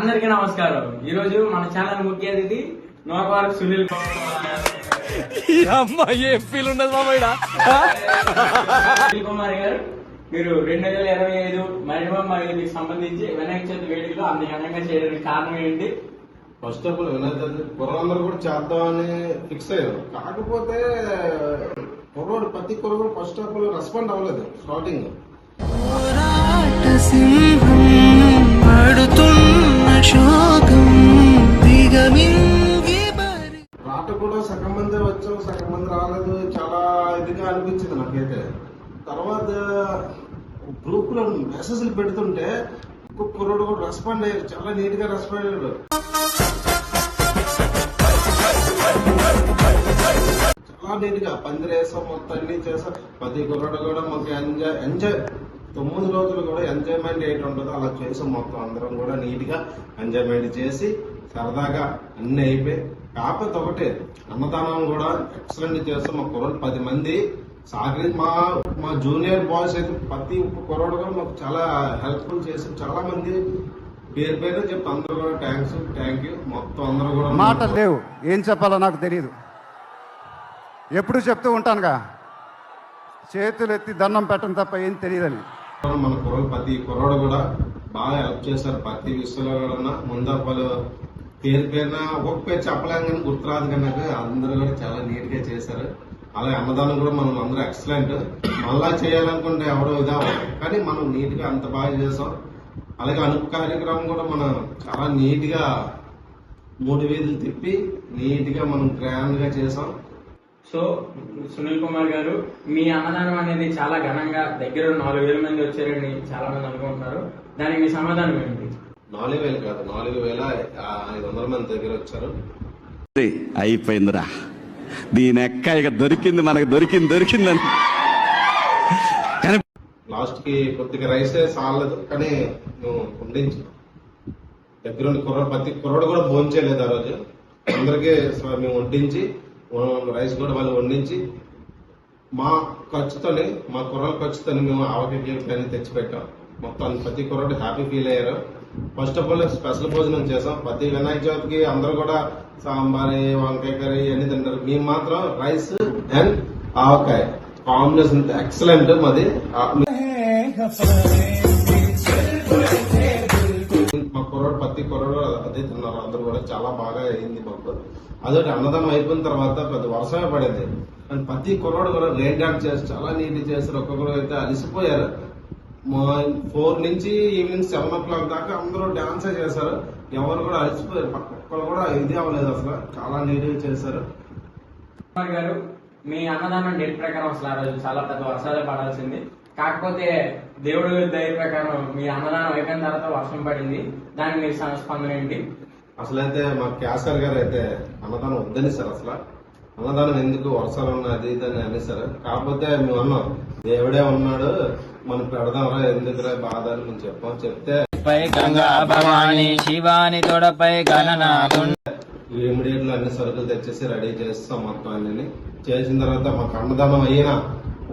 అందరికీ నమస్కారం. ఈ రోజు మన ఛానల్ ముఖ్య అతిథి నోకవారు సునీల్ కుమార్ గారు. మీరు 2025 మహిళకి సంబంధించి వినాయక చవితి వేడుకలు అంత ఘనంగా చేయడానికి కారణం ఏంటి? First of all Vinayaka Chavithi కుర్రలందరూ కూడా చేద్దామని ఫిక్స్ అయ్యారు. కాకపోతే కుర్రోడు ప్రతి కుర్రోడు ఫస్ట్ ఆఫ్ ఆల్ రెస్పాండ్ అవ్వలేదు. స్టార్టింగ్ రాట కూడా సగం మంది వచ్చాం, సగం మంది రాలేదు. చాలా ఇదిగా అనిపించింది నాకైతే. తర్వాత గ్రూప్ లో మెసేజ్లు పెడుతుంటే ఒక్కొక్క కుర్రోడు కూడా రెస్పాండ్ అయ్యారు. చాలా నీట్ గా రెస్పాండ్ అయ్యారు. చాలా నీట్ గా పందిరేసాం, మొత్తం అన్ని చేసాం. ప్రతి కుర్రోడు కూడా మాకు ఎంజాయ్ 9 రోజులు కూడా ఎంజాయ్మెంట్ ఏంటి ఉంటుందో అలా చేసాం. మొత్తం అందరం కూడా నీట్ గా ఎంజాయ్మెంట్ చేసి సరదాగా అన్ని అయిపోయి. కాకపోతే ఒకటే, అన్నదానం కూడా ఎక్సలెంట్ చేస్తాం. మా కుర్రోడు 10 మంది సాగరి మా జూనియర్ బాయ్స్ అయితే ప్రతి ఒక్క కుర్రోడు కూడా మాకు చాలా హెల్ప్ఫుల్ చేసి చాలా మంది పేరు పేరు చెప్పి అందరూ కూడా థ్యాంక్ యూ. మొత్తం అందరూ కూడా మాటలు లేవు, ఏం చెప్పాలో నాకు తెలియదు. ఎప్పుడు చెప్తూ ఉంటానుగా, చేతులు ఎత్తి దండం పెట్టడం తప్ప ఏం తెలియదని. మన కుర్రోడు ప్రతి కుర్రోడు కూడా బాగా హెల్ప్ చేశారు. ప్రతి విషయంలో కూడా ముందు వాళ్ళు పేరు పేరున ఒక్కొక్క పేరు చెప్పలేం కానీ గుర్తురాదు కనుక అందరూ కూడా చాలా నీట్ గా చేశారు. అలాగే అన్నదానం కూడా మనం అందరూ ఎక్సలెంట్. మళ్ళా చేయాలనుకుంటే ఎవరో ఇదా, కానీ మనం నీట్ గా అంత బాగా చేసాం. అలాగే అనుపు కార్యక్రమం కూడా మనం చాలా నీట్ గా 3 వీధులు తిప్పి నీట్ గా మనం గ్రాండ్ గా చేసాం. సో సునీల్ కుమార్ గారు, మీ అన్నదానం అనేది చాలా ఘనంగా దగ్గర 4,000 మంది వచ్చారని చాలా మంది అనుకుంటున్నారు. దానికి మీ సమాధానం ఏంటి? 4,000 కాదు, 4,500 మంది దగ్గర వచ్చారు. అయిపోయిందిరా, దీని ఎక్క ఇక దొరికింది, మనకు దొరికిందని. లాస్ట్ కి కొద్దిగా రైసే సాలలేదు, కానీ మేము వండించి దగ్గర ప్రతి కుర్రోడు కూడా భోంచేయలేదు ఆ రోజు. అందరికీ మేము వడ్డించి రైస్ కూడా వాళ్ళు వండించి మా ఖర్చుతోని, మా కుర్రల ఖర్చుతోని మేము ఆవకాయ కానీ తెచ్చిపెట్టాం. మొత్తం ప్రతి కుర్రోడు హ్యాపీ ఫీల్ అయ్యారు. ఫస్ట్ ఆఫ్ ఆల్ స్పెషల్ భోజనం చేసాం. ప్రతి వినాయక చవితికి అందరూ కూడా సాంబార్, వంకాయ కర్రీ అన్ని తింటారు. మేము మాత్రం rice and avakaya combination excellent. మాది మా కుర్రోడు ప్రతి కుర్రోడు అదే తిన్నారు. అందరూ కూడా చాలా బాగా అయింది మాకు. అదొకటి అన్నదానం అయిపోయిన తర్వాత పెద్ద వర్షమే పడింది. అండ్ ప్రతి కుర్రోడు కూడా రెయిన్ డాన్స్ చేసి చాలా నీట్ చేస్తారు. ఒక్కొక్కరు అయితే అలిసిపోయారు. 4 నుంచి ఈవినింగ్ 7 o'clock దాకా అందరూ డాన్సే చేశారు. ఎవరు కూడా అలిసిపోయారు, ఒక్కరు కూడా ఇది అవ్వలేదు. అసలు చాలా నీట్ గా చేశారు. కుమార్ గారు, మీ అన్నదానం డేట్ ప్రకారం అసలు ఆ రోజు చాలా పెద్ద వర్షాలే పడాల్సింది. కాకపోతే దేవుడు దయ ప్రకారం మీ అన్నదానం అయిపోయిన తర్వాత వర్షం పడింది. దానికి మీరు స్పందన ఏంటి? అసలైతే మా క్యాసర్ గారు అయితే అన్నదానం వద్దని సార్. అసలు అన్నదానం ఎందుకు, వర్షాలు ఉన్నాయి అది ఇది అని అనేసారు. కాకపోతే మేము అన్నాం, దేవుడే ఉన్నాడు, మనం పెడదాంరా, ఎందుకురా బాధ అని మేము చెప్పాం. చెప్తే శివాని తోడపై ఇమీడియట్ అన్ని సరుకులు తెచ్చేసి రెడీ చేస్తాం. మొత్తం అన్ని చేసిన తర్వాత మాకు అన్నదానం అయినా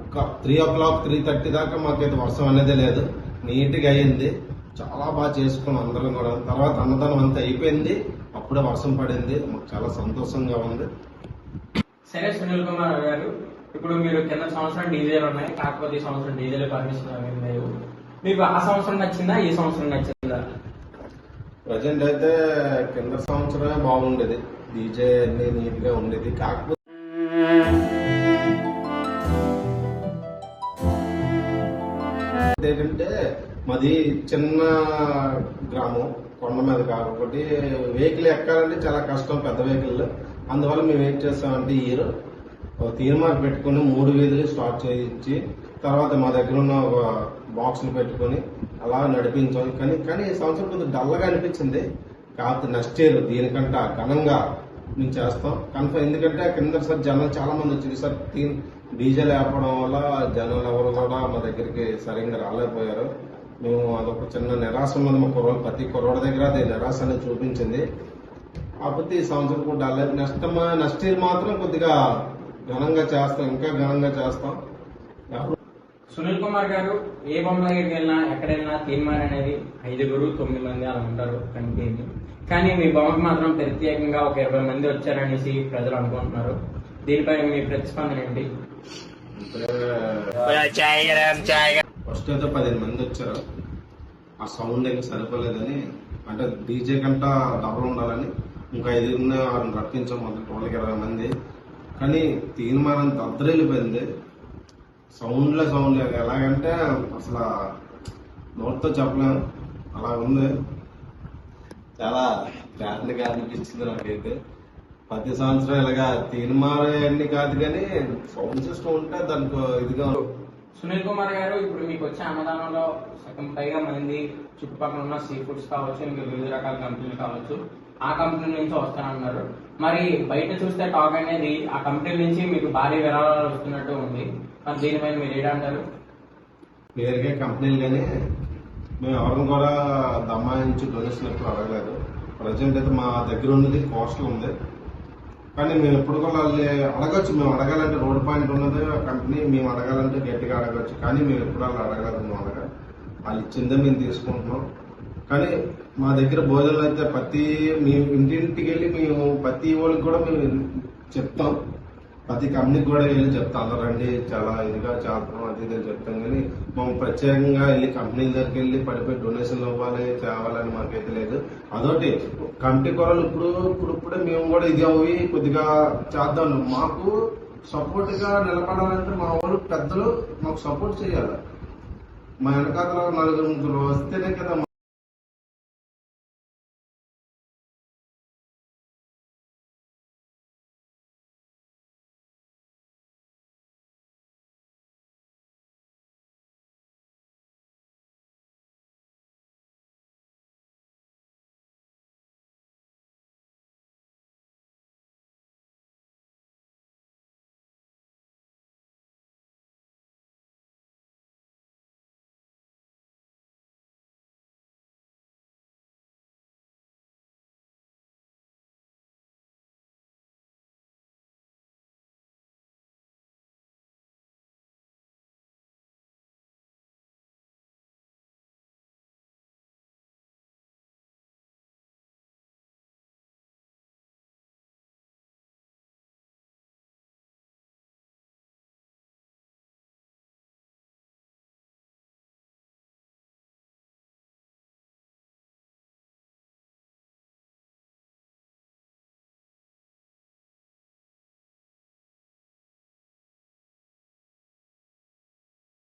ఒక 3 o'clock 3:30 దాకా మాకైతే వర్షం అనేది లేదు. నీట్ గా అయ్యింది. చాలా బాగా చేసుకున్నాం అందరం కూడా. తర్వాత అన్నదానం అంతా అయిపోయింది, అప్పుడే వర్షం పడింది. మాకు చాలా సంతోషంగా ఉంది. సరే సునీల్ కుమార్ గారు, ఇప్పుడు మీరు కింద సంవత్సరం డీజేలు ఉన్నాయి, కాకపోతే ఈ సంవత్సరం డీజేలు పర్మిషన్ లేవు. మీకు ఆ సంవత్సరం నచ్చిందా, ఈ సంవత్సరం నచ్చిందా? ప్రజెంట్ అయితే కింద సంవత్సరమే బాగుండేది. డీజే అన్ని నీట్ గా ఉండేది. కాకపోతే ఏంటంటే మాది చిన్న గ్రామం, కొండ మీద కాబట్టి వెహికల్ ఎక్కాలంటే చాలా కష్టం, పెద్ద వెహికల్. అందువల్ల మేము ఏం చేస్తామంటే ఇయర్ తీర్మానం పెట్టుకుని 3 వీధులు స్టార్ట్ చేయించి తర్వాత మా దగ్గర ఉన్న ఒక బాక్స్లు పెట్టుకుని అలా నడిపించాం. కానీ ఈ సంవత్సరం కొంచెం డల్గా అనిపించింది. కాకపోతే నెక్స్ట్ ఇయర్ దీనికంటే ఘనంగా మేము చేస్తాం కన్ఫర్మ్. ఎందుకంటే కింద సార్ జనాలు చాలా మంది వచ్చింది సార్. డీజే లేకపోవడం వల్ల జనాలు ఎవరు కూడా మా దగ్గరికి సరిగ్గా రాలేకపోయారు. మేము అదొక చిన్న నిరాశ ఉన్నది మా కుర్రోడు. ప్రతి కుర్రోడి దగ్గర అది నిరాశ అనేది చూపించింది. కాకపోతే ఈ సంవత్సరం కూడా నెక్స్ట్ ఇయర్ మాత్రం కొద్దిగా ఘనంగా చేస్తాం, ఇంకా ఘనంగా చేస్తాం. సునీల్ కుమార్ గారు, ఏ బొమ్మలకి వెళ్ళినా ఎక్కడైనా తీర్మానం అనేది 5, 9 మంది అలా ఉంటారు కమిటీని. కానీ మీ బొమ్మకు మాత్రం ప్రత్యేకంగా ఒక 20 మంది వచ్చారనేసి ప్రజలు అనుకుంటున్నారు. దీనిపై మీ ప్రతిస్పందన ఏంటి? ఫస్ట్ అయితే 15 మంది వచ్చారు. ఆ సౌండ్ ఇంకా సరిపోలేదని, అంటే డీజే కంట డబుల్ ఉండాలని ఇంకా 5-6 రప్పించాం. మొదటి వాళ్ళకి 20 మంది. కానీ తీర్మానం దద్దరిల్లిపోయింది. సౌండ్ ఎలాగంటే అసలు నోట్తో చెప్పలేము, అలా ఉంది. చాలా గ్రాండ్గా అనిపించింది నాకైతే. ప్రతి సంవత్సరం ఇలాగా తీర్మానం కాదు కానీ సౌండ్ సిస్టమ్ ఉంటే దానికి ఇదిగా. సునీల్ కుమార్ గారు, ఇప్పుడు మీకు వచ్చే అన్నదానంలో సగం పైగా మంది చుట్టుపక్కల ఉన్న సీ ఫుడ్స్ కావచ్చు, ఇంకా వివిధ రకాల కంపెనీలు కావచ్చు, ఆ కంపెనీ నుంచి వస్తానన్నారు. మరి బయట చూస్తే టాక్ అనేది ఆ కంపెనీ నుంచి మీకు భారీ విరాళాలు వస్తున్నట్టు ఉంది. మరి దీనిపైన మీరు ఏంటంటారు? పేరుగా కంపెనీలు కానీ మేము ఎవరిని కూడా దమ్మాయించి డొనేషన్ ఎప్పుడు అడగలేదు. ప్రజెంట్ అయితే మా దగ్గర ఉన్నది కోస్టల్ ఉంది. కానీ మేము ఎప్పుడు కూడా అడగచ్చు. మేము అడగాలంటే రోడ్ పాయింట్ ఉన్నది కంపెనీ, మేము అడగాలంటే గట్టిగా అడగచ్చు. కానీ మేము ఎప్పుడు అలా అడగలేదు. మేము వాళ్ళు ఇచ్చిందే మేము తీసుకుంటున్నాం. కానీ మా దగ్గర భోజనాలు అయితే మేము ఇంటింటికి వెళ్ళి మేము ప్రతి వాళ్ళకి కూడా మేము చెప్తాం. ప్రతి కంపెనీకి కూడా వెళ్ళి చెప్తాం, అందరూ రండి చాలా ఇదిగా చేస్తున్నాం అది ఇది చెప్తాం. కానీ మేము ప్రత్యేకంగా వెళ్ళి కంపెనీల దగ్గరికి వెళ్ళి పడిపోయి డొనేషన్లు ఇవ్వాలి తేవాలని మాకైతే లేదు. అదొకటి కమిటీ కొరలు ఇప్పుడే మేము కూడా ఇది అవి కొద్దిగా చేద్దాం. మాకు సపోర్ట్ గా నిలబడాలంటే మా వాళ్ళు పెద్దలు మాకు సపోర్ట్ చేయాలి. మా వెనకాతలో 4-5 వస్తేనే కదా